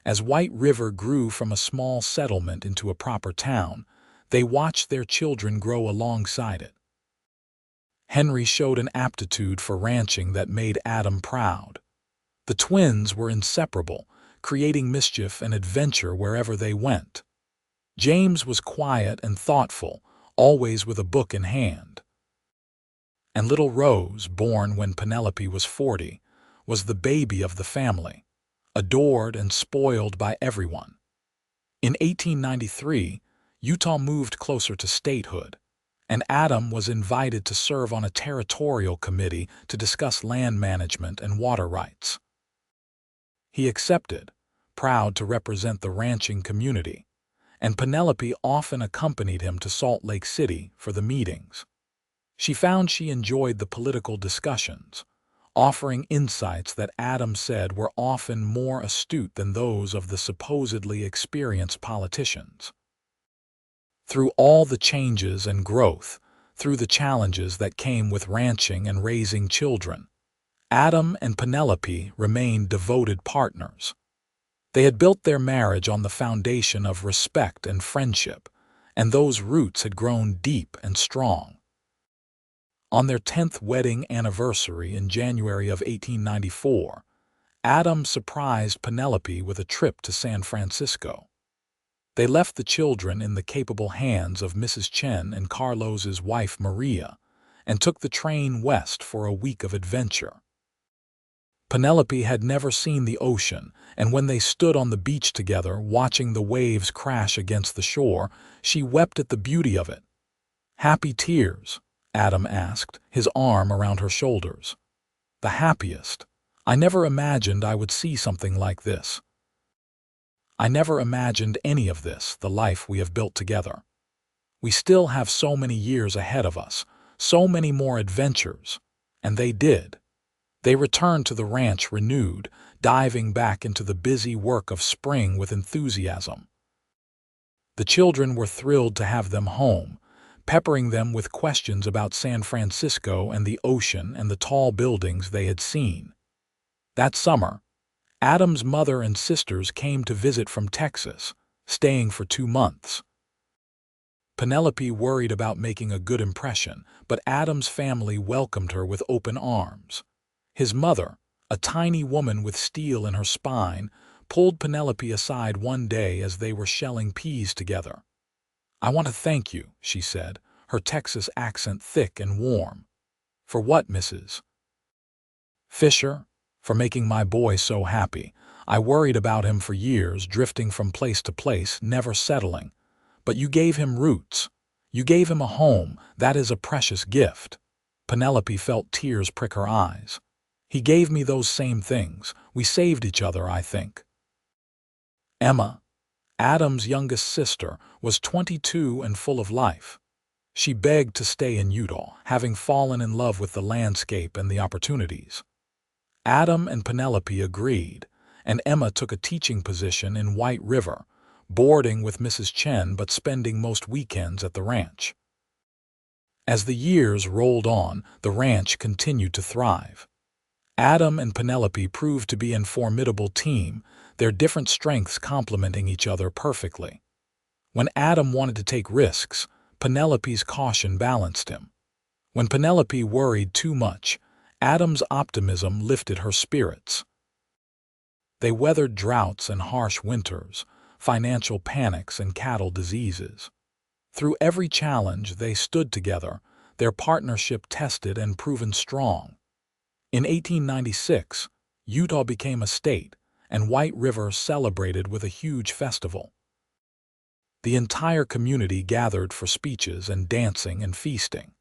As White River grew from a small settlement into a proper town, they watched their children grow alongside it. Henry showed an aptitude for ranching that made Adam proud. The twins were inseparable, creating mischief and adventure wherever they went. James was quiet and thoughtful, always with a book in hand. And little Rose, born when Penelope was 40, was the baby of the family, adored and spoiled by everyone. In 1893, Utah moved closer to statehood, and Adam was invited to serve on a territorial committee to discuss land management and water rights. He accepted, proud to represent the ranching community, and Penelope often accompanied him to Salt Lake City for the meetings. She found she enjoyed the political discussions, offering insights that Adam said were often more astute than those of the supposedly experienced politicians. Through all the changes and growth, through the challenges that came with ranching and raising children, Adam and Penelope remained devoted partners. They had built their marriage on the foundation of respect and friendship, and those roots had grown deep and strong. On their 10th wedding anniversary in January of 1894, Adam surprised Penelope with a trip to San Francisco. They left the children in the capable hands of Mrs. Chen and Carlos's wife Maria, and took the train west for a week of adventure. Penelope had never seen the ocean, and when they stood on the beach together watching the waves crash against the shore, she wept at the beauty of it. "Happy tears?" Adam asked, his arm around her shoulders. "The happiest. I never imagined I would see something like this. I never imagined any of this, the life we have built together. We still have so many years ahead of us, so many more adventures." And they did. They returned to the ranch renewed, diving back into the busy work of spring with enthusiasm. The children were thrilled to have them home, peppering them with questions about San Francisco and the ocean and the tall buildings they had seen. That summer, Adam's mother and sisters came to visit from Texas, staying for 2 months. Penelope worried about making a good impression, but Adam's family welcomed her with open arms. His mother, a tiny woman with steel in her spine, pulled Penelope aside one day as they were shelling peas together. "I want to thank you," she said, her Texas accent thick and warm. "For what, Mrs. Fisher?" "For making my boy so happy. I worried about him for years, drifting from place to place, never settling. But you gave him roots. You gave him a home. That is a precious gift." Penelope felt tears prick her eyes. "He gave me those same things. We saved each other, I think." Emma, Adam's youngest sister, was 22 and full of life. She begged to stay in Utah, having fallen in love with the landscape and the opportunities. Adam and Penelope agreed, and Emma took a teaching position in White River, boarding with Mrs. Chen but spending most weekends at the ranch. As the years rolled on, the ranch continued to thrive. Adam and Penelope proved to be a formidable team, their different strengths complementing each other perfectly. When Adam wanted to take risks, Penelope's caution balanced him. When Penelope worried too much, Adam's optimism lifted her spirits. They weathered droughts and harsh winters, financial panics and cattle diseases. Through every challenge, they stood together, their partnership tested and proven strong. In 1896, Utah became a state, and White River celebrated with a huge festival. The entire community gathered for speeches and dancing and feasting.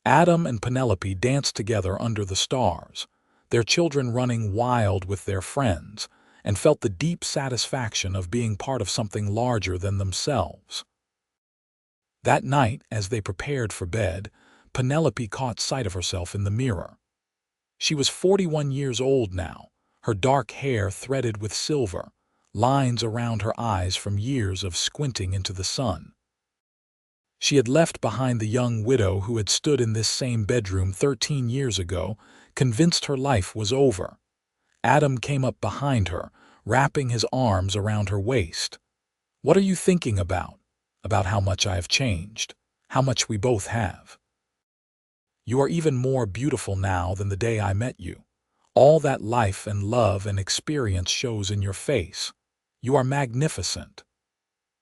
Adam and Penelope danced together under the stars, their children running wild with their friends, and felt the deep satisfaction of being part of something larger than themselves. That night, as they prepared for bed, Penelope caught sight of herself in the mirror. She was 41 years old now, her dark hair threaded with silver, lines around her eyes from years of squinting into the sun. She had left behind the young widow who had stood in this same bedroom 13 years ago, convinced her life was over. Adam came up behind her, wrapping his arms around her waist. "What are you thinking about?" "About how much I have changed, how much we both have. You are even more beautiful now than the day I met you. All that life and love and experience shows in your face. You are magnificent."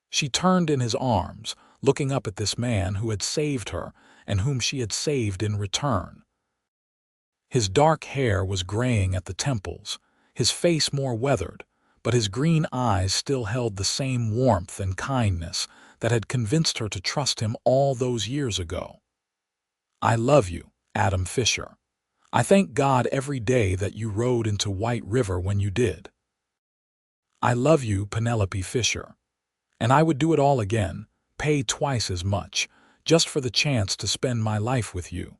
She turned in his arms, looking up at this man who had saved her and whom she had saved in return. His dark hair was graying at the temples, his face more weathered, but his green eyes still held the same warmth and kindness that had convinced her to trust him all those years ago. "I love you, Adam Fischer. I thank God every day that you rode into White River when you did. I love you, Penelope Fischer. And I would do it all again, pay twice as much, just for the chance to spend my life with you."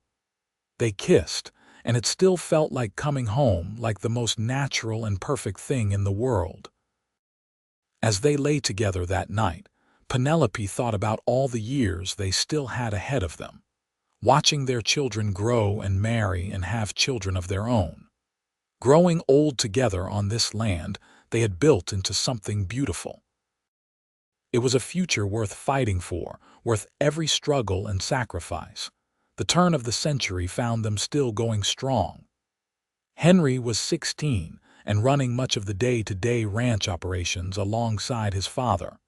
They kissed, and it still felt like coming home, like the most natural and perfect thing in the world. As they lay together that night, Penelope thought about all the years they still had ahead of them, watching their children grow and marry and have children of their own. Growing old together on this land they had built into something beautiful. It was a future worth fighting for, worth every struggle and sacrifice. The turn of the century found them still going strong. Henry was 16 and running much of the day-to-day ranch operations alongside his father.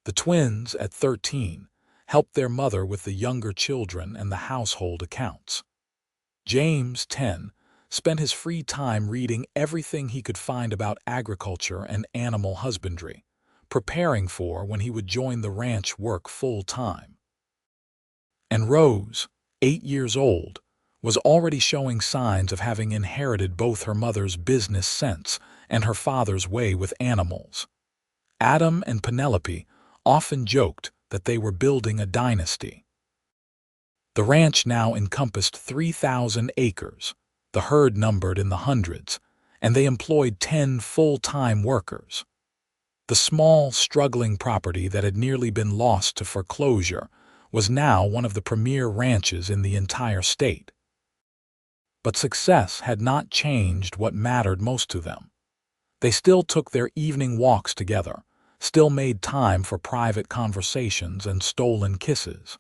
The twins, at 13, helped their mother with the younger children and the household accounts. James, 10, spent his free time reading everything he could find about agriculture and animal husbandry, preparing for when he would join the ranch work full-time. And Rose, 8 years old, was already showing signs of having inherited both her mother's business sense and her father's way with animals. Adam and Penelope often joked that they were building a dynasty. The ranch now encompassed 3,000 acres, the herd numbered in the hundreds, and they employed 10 full-time workers. The small, struggling property that had nearly been lost to foreclosure was now one of the premier ranches in the entire state. But success had not changed what mattered most to them. They still took their evening walks together, still made time for private conversations and stolen kisses.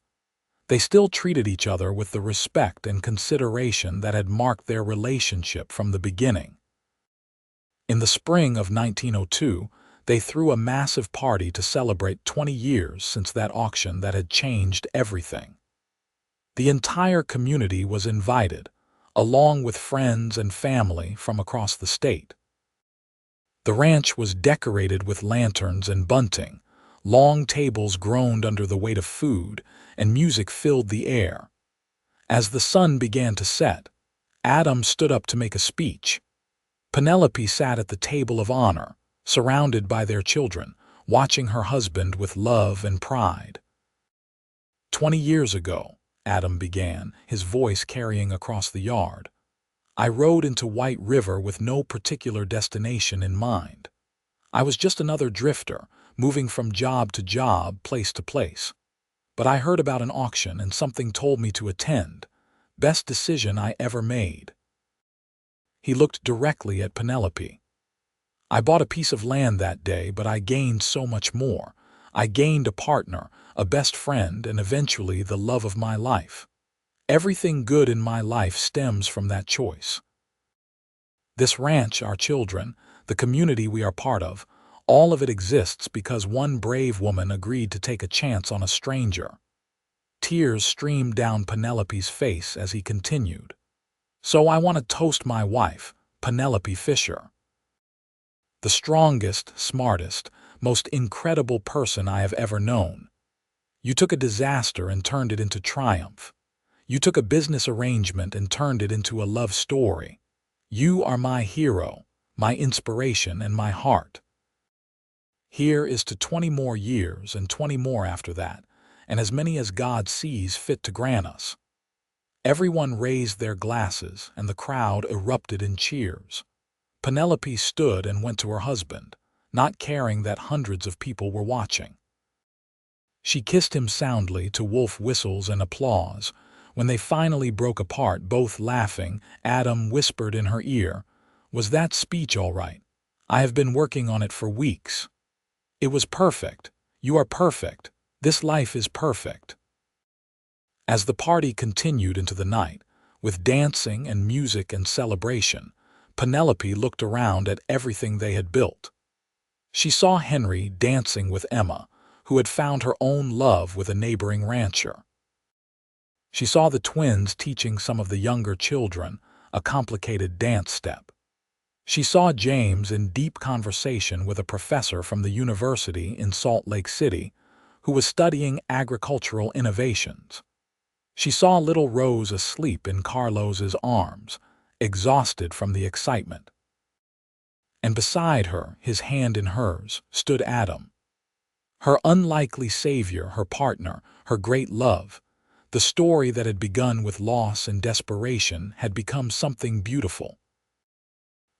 They still treated each other with the respect and consideration that had marked their relationship from the beginning. In the spring of 1902, they threw a massive party to celebrate 20 years since that auction that had changed everything. The entire community was invited, along with friends and family from across the state. The ranch was decorated with lanterns and bunting, long tables groaned under the weight of food, and music filled the air. As the sun began to set, Adam stood up to make a speech. Penelope sat at the table of honor, surrounded by their children, watching her husband with love and pride. 20 years ago, Adam began, his voice carrying across the yard, I rode into White River with no particular destination in mind. I was just another drifter, moving from job to job, place to place. But I heard about an auction and something told me to attend. Best decision I ever made. He looked directly at Penelope. I bought a piece of land that day, but I gained so much more. I gained a partner, a best friend, and eventually the love of my life. Everything good in my life stems from that choice. This ranch, our children, the community we are part of, all of it exists because one brave woman agreed to take a chance on a stranger. Tears streamed down Penelope's face as he continued. So I want to toast my wife, Penelope Fischer. The strongest, smartest, most incredible person I have ever known. You took a disaster and turned it into triumph. You took a business arrangement and turned it into a love story. You are my hero, my inspiration, and my heart. Here is to 20 more years and 20 more after that, and as many as God sees fit to grant us. Everyone raised their glasses, and the crowd erupted in cheers. Penelope stood and went to her husband, not caring that hundreds of people were watching. She kissed him soundly to wolf whistles and applause, When they finally broke apart, both laughing, Adam whispered in her ear, "Was that speech all right? I have been working on it for weeks." "It was perfect. You are perfect. This life is perfect." As the party continued into the night, with dancing and music and celebration, Penelope looked around at everything they had built. She saw Henry dancing with Emma, who had found her own love with a neighboring rancher. She saw the twins teaching some of the younger children a complicated dance step. She saw James in deep conversation with a professor from the university in Salt Lake City who was studying agricultural innovations. She saw little Rose asleep in Carlos's arms, exhausted from the excitement. And beside her, his hand in hers, stood Adam. Her unlikely savior, her partner, her great love. The story that had begun with loss and desperation had become something beautiful.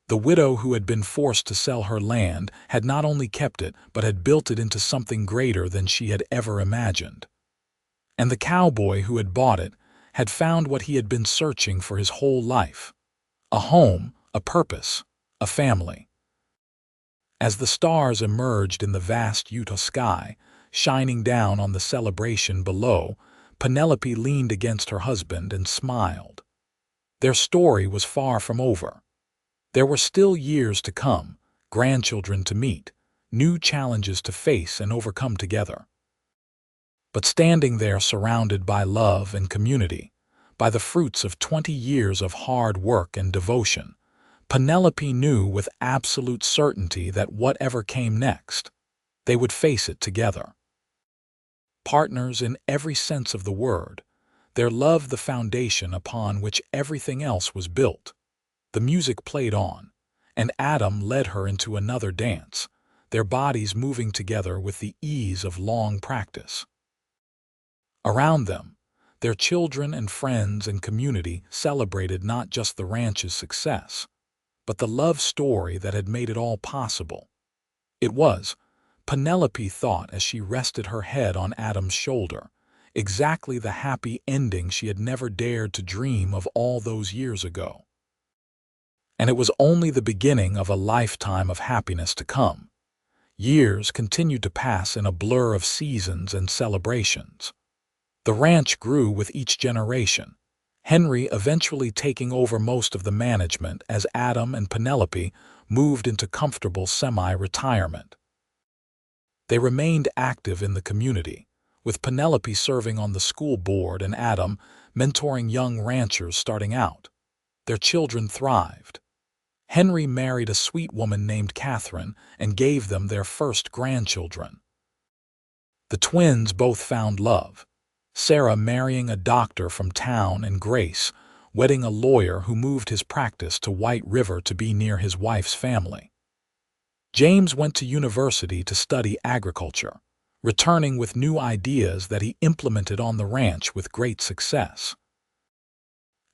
The widow who had been forced to sell her land had not only kept it, but had built it into something greater than she had ever imagined. And the cowboy who had bought it had found what he had been searching for his whole life: a home, a purpose, a family. As the stars emerged in the vast Utah sky, shining down on the celebration below, Penelope leaned against her husband and smiled. Their story was far from over. There were still years to come, grandchildren to meet, new challenges to face and overcome together. But standing there surrounded by love and community, by the fruits of 20 years of hard work and devotion, Penelope knew with absolute certainty that whatever came next, they would face it together. Partners in every sense of the word, their love the foundation upon which everything else was built. The music played on, and Adam led her into another dance, their bodies moving together with the ease of long practice. Around them, their children and friends and community celebrated not just the ranch's success, but the love story that had made it all possible. It was, Penelope thought as she rested her head on Adam's shoulder, exactly the happy ending she had never dared to dream of all those years ago. And it was only the beginning of a lifetime of happiness to come. Years continued to pass in a blur of seasons and celebrations. The ranch grew with each generation, Henry eventually taking over most of the management as Adam and Penelope moved into comfortable semi-retirement. They remained active in the community, with Penelope serving on the school board and Adam mentoring young ranchers starting out. Their children thrived. Henry married a sweet woman named Catherine and gave them their first grandchildren. The twins both found love, Sarah marrying a doctor from town and Grace wedding a lawyer who moved his practice to White River to be near his wife's family. James went to university to study agriculture, returning with new ideas that he implemented on the ranch with great success.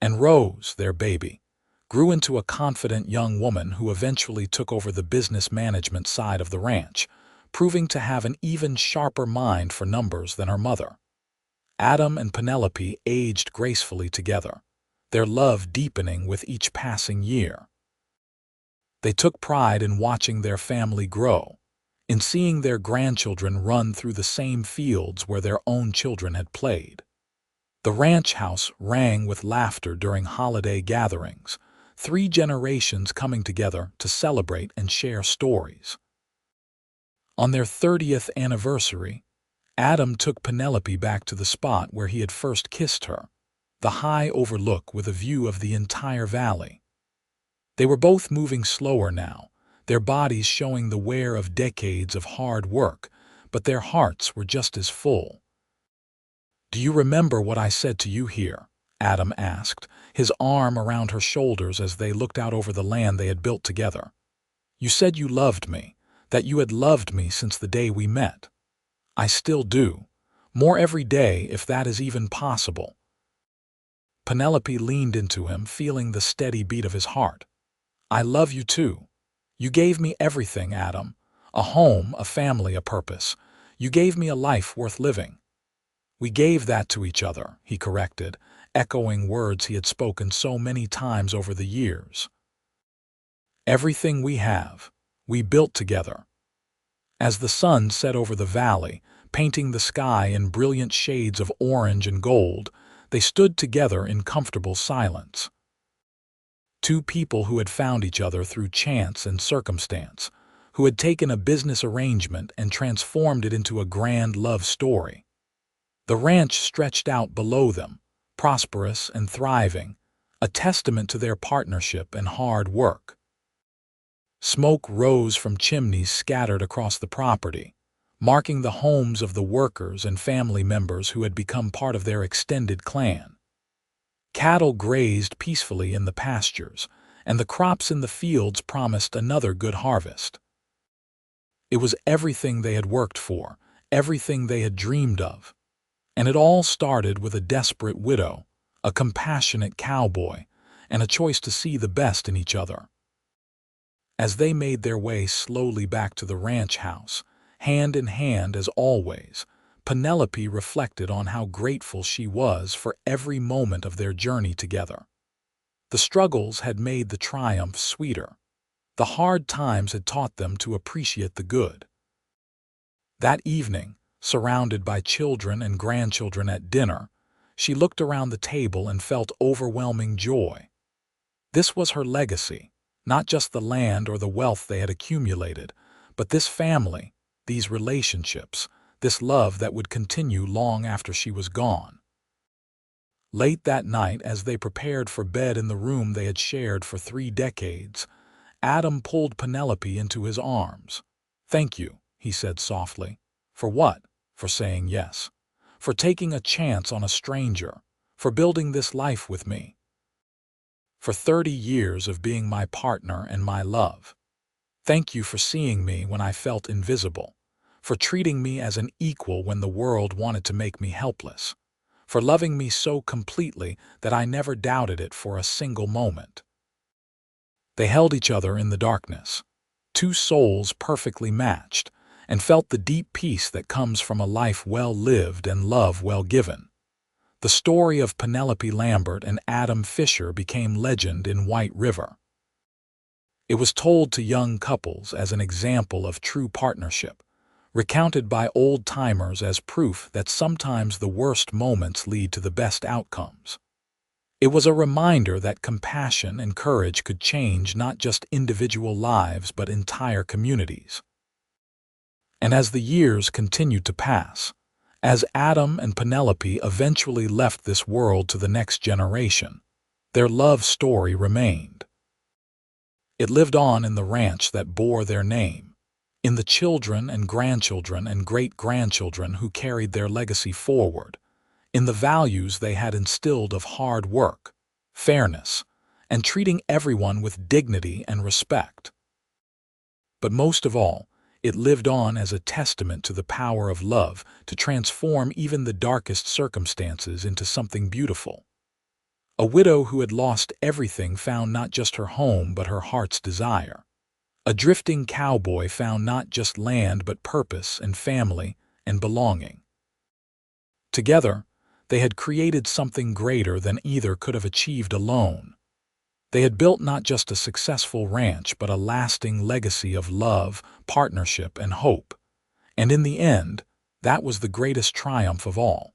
And Rose, their baby, grew into a confident young woman who eventually took over the business management side of the ranch, proving to have an even sharper mind for numbers than her mother. Adam and Penelope aged gracefully together, their love deepening with each passing year. They took pride in watching their family grow, in seeing their grandchildren run through the same fields where their own children had played. The ranch house rang with laughter during holiday gatherings, 3 generations coming together to celebrate and share stories. On their 30th anniversary, Adam took Penelope back to the spot where he had first kissed her, the high overlook with a view of the entire valley. They were both moving slower now, their bodies showing the wear of decades of hard work, but their hearts were just as full. "Do you remember what I said to you here?" Adam asked, his arm around her shoulders as they looked out over the land they had built together. "You said you loved me, that you had loved me since the day we met." "I still do. More every day, if that is even possible." Penelope leaned into him, feeling the steady beat of his heart. "I love you too. You gave me everything, Adam. A home, a family, a purpose. You gave me a life worth living." "We gave that to each other," he corrected, echoing words he had spoken so many times over the years. Everything we have, we built together. As the sun set over the valley, painting the sky in brilliant shades of orange and gold, they stood together in comfortable silence. Two people who had found each other through chance and circumstance, who had taken a business arrangement and transformed it into a grand love story. The ranch stretched out below them, prosperous and thriving, a testament to their partnership and hard work. Smoke rose from chimneys scattered across the property, marking the homes of the workers and family members who had become part of their extended clan. Cattle grazed peacefully in the pastures, and the crops in the fields promised another good harvest. It was everything they had worked for, everything they had dreamed of. And it all started with a desperate widow, a compassionate cowboy, and a choice to see the best in each other. As they made their way slowly back to the ranch house, hand in hand as always, Penelope reflected on how grateful she was for every moment of their journey together. The struggles had made the triumph sweeter. The hard times had taught them to appreciate the good. That evening, surrounded by children and grandchildren at dinner, she looked around the table and felt overwhelming joy. This was her legacy, not just the land or the wealth they had accumulated, but this family, these relationships, this love that would continue long after she was gone. Late that night, as they prepared for bed in the room they had shared for 3 decades, Adam pulled Penelope into his arms. "Thank you," he said softly. "For what?" "For saying yes. For taking a chance on a stranger. For building this life with me. For 30 years of being my partner and my love. Thank you for seeing me when I felt invisible. For treating me as an equal when the world wanted to make me helpless. For loving me so completely that I never doubted it for a single moment." They held each other in the darkness, two souls perfectly matched, and felt the deep peace that comes from a life well lived and love well given. The story of Penelope Lambert and Adam Fischer became legend in White River. It was told to young couples as an example of true partnership, recounted by old-timers as proof that sometimes the worst moments lead to the best outcomes. It was a reminder that compassion and courage could change not just individual lives but entire communities. And as the years continued to pass, as Adam and Penelope eventually left this world to the next generation, their love story remained. It lived on in the ranch that bore their name, in the children and grandchildren and great-grandchildren who carried their legacy forward, in the values they had instilled of hard work, fairness, and treating everyone with dignity and respect. But most of all, it lived on as a testament to the power of love to transform even the darkest circumstances into something beautiful. A widow who had lost everything found not just her home but her heart's desire. A drifting cowboy found not just land but purpose and family and belonging. Together, they had created something greater than either could have achieved alone. They had built not just a successful ranch but a lasting legacy of love, partnership, and hope. And in the end, that was the greatest triumph of all.